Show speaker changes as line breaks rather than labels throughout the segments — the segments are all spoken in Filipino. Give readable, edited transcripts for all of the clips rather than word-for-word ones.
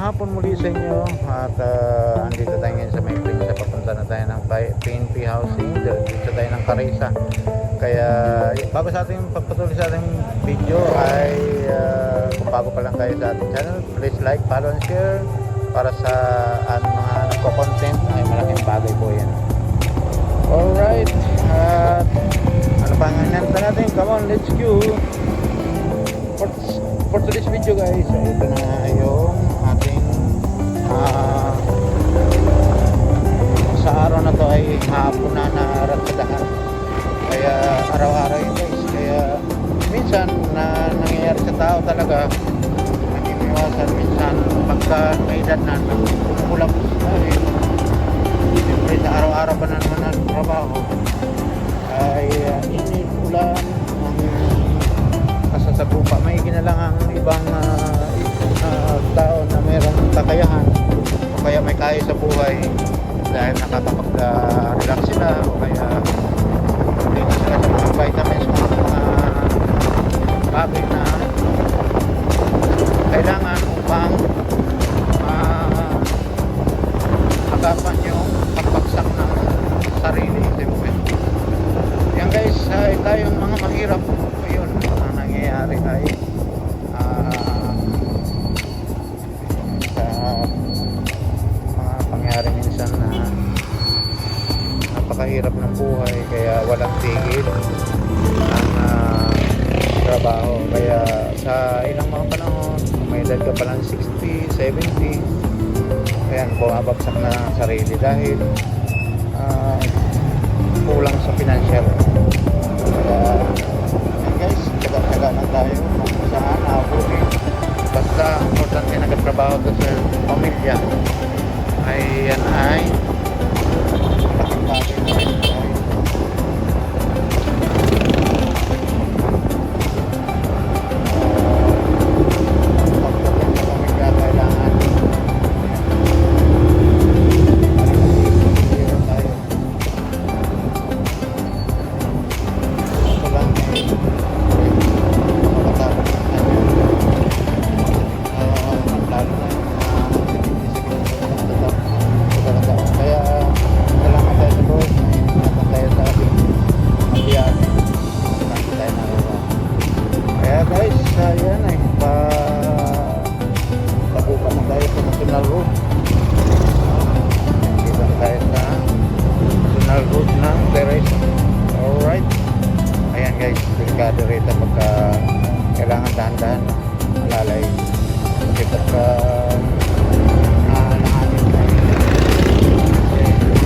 hapon muli sa inyo at andito tayo ngayon sa may Prinsa. Papunta na tayo ng PNP housing. Dito tayo ng Carissa. Kaya bago sa ating pagpatuloy sa ating video ay kung bago pa lang kayo sa ating channel, please like, follow and share para sa mga nagko-content ay malaking bagay po yan. Alright, ano pa nga nanta natin? Come on, let's go! For today's video guys, ito na yung ating sa araw na to ay hapon na naratsadahan. Kaya araw-araw yun guys. Kaya minsan na nangyayari sa tao talaga, nagimiwasan minsan pagka may edad na nagkukulap dahil siyempre sa araw-araw pa na naman ang trabaho ay init, ulan, kasasabupa. May ginalang ang ibang tao na mayroong kakayahan o kaya may kaya sa buhay dahil nakakapag-relax sila o kaya hindi na sila sa mga vitamins o mga bagay na kailangan upang agapan yung pagbagsak ng sarili. Yan guys, tayong mga mahirap yun ang nangyayari ay sa mga pangyayari minsan na napakahirap ng buhay kaya walang tigil ang trabaho. Kaya sa ilang mga panahon may edad ka palang 60, 70, ayan, bumabagsak na ang sarili dahil kulang sa financial. Kaya guys, taga-taga lang tayo kung saan abutin. Basta importante nagtrabaho doon sa pamilya ay yan ay malaking bagay na rin tayo. Pagdating sa pamilya kailangan rito pagka kailangan dahan-dahan alalay kasi pagka nahanip kasi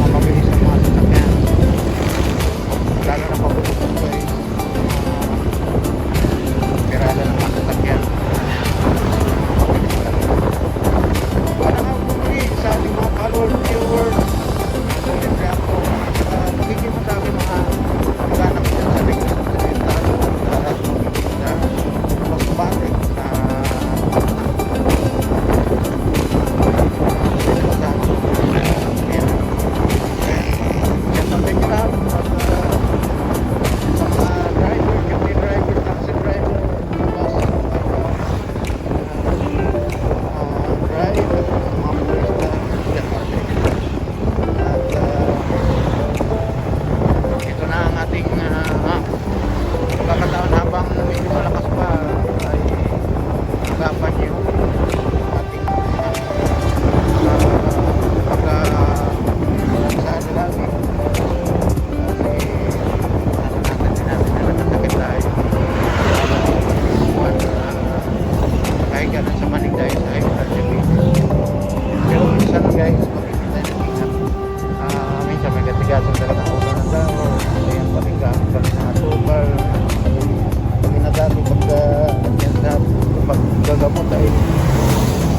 mabilis ang mga sasakyan lalo na papuputok ko pirada ng mga sasakyan parang ako muli sa ating mga followers, viewers siyempre ako magiging sa akin mga maghanap dyan sa link paggagamot ay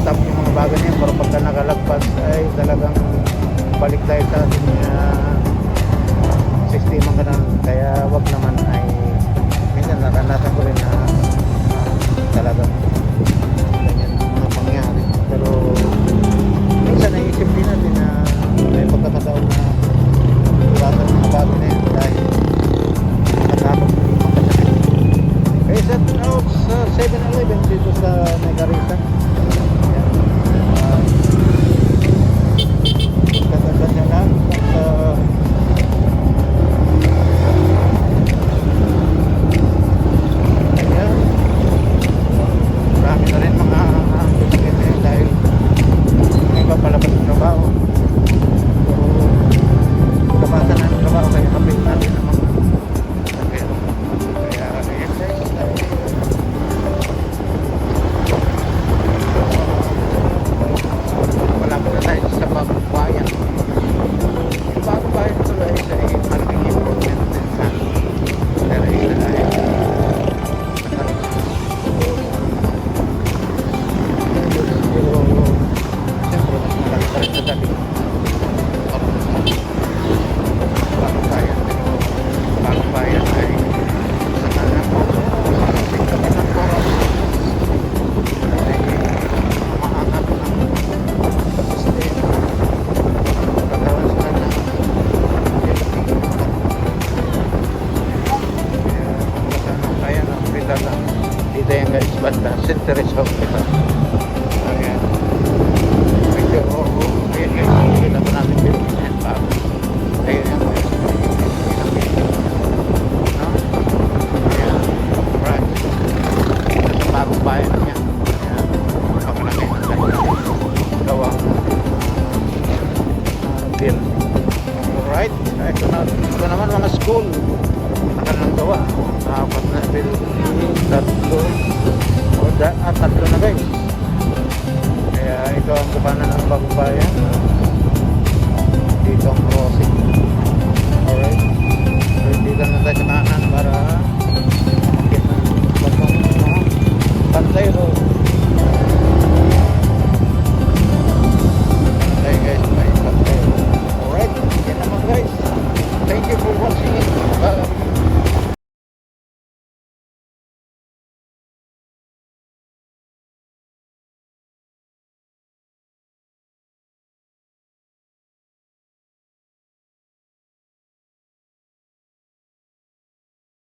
stop yung mga bagay na yun pero pagka nakalagpas ay talagang balik tayo sa ating sistema ganun. Kaya wag naman ay minsan naranasan ko rin na talagang ganyan mga pangyari pero minsan naisip din natin na may pagkakataon na iwasan mga bagay na yun dahil nakatapos yung makasakit. Kaya sa 7-Eleven dito sa Carissa school. Tagal ng gawa. Apat na building, tatlo. Tatlo na guys. Kaya ito ang kupanan ng bagong bayan. Dito ang crossing. Alright. So dito na tayo sa kanan para makita ng bagong Bantay Road.